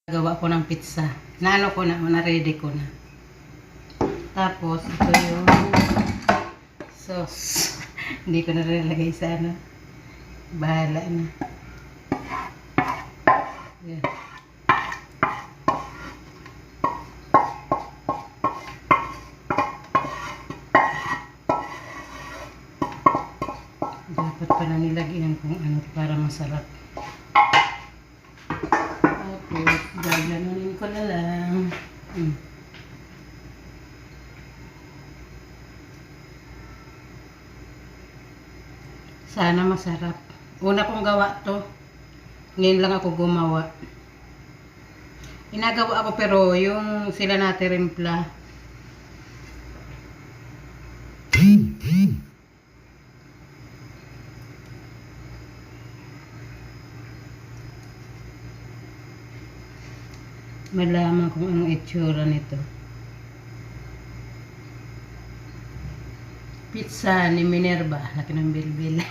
Gawa ko ng pizza. Naano ko na ready ko na. Tapos, ito yung sauce. Hindi ko na rinalagay sa ano. Bahala na. Yan. Dapat pa na nilagyan kung ano para masarap. Tapos, gaganunin ko na lang. Sana masarap. Una kong gawa to. Ngayon lang ako gumawa. Inagawa ako pero yung sila natin rimpla. Malaman kung anong itsura nito. Pizza ni Minerva. Laki ng bilbil.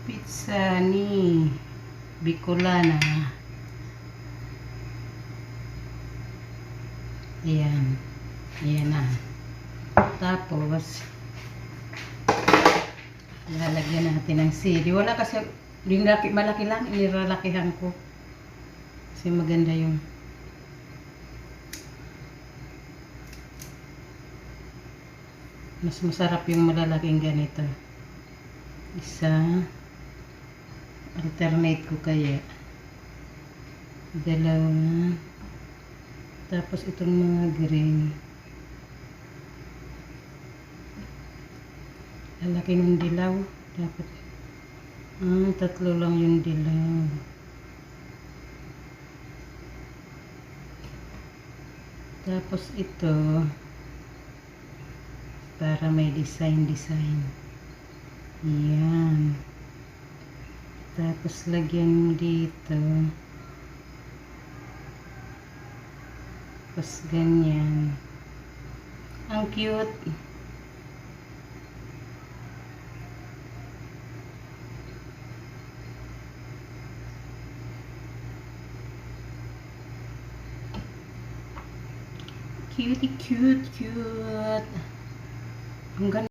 Pizza ni Bicolana. Ayan. Ayan na. Tapos, lalagyan natin ng sili. Wala kasi, yung malaki lang, iniralakihan ko. Kasi maganda yung mas masarap yung malalaking ganito. Isa. Alternate ko kaya. Dalawa. Tapos itong mga green. Lalaki ng dilaw. Dapat. Tatlo lang yung dilaw. Tapos ito. Para may design. Yan. Tapos lagyan mo dito. Tapos ganyan. Ang cute. Cute. Ang ganda.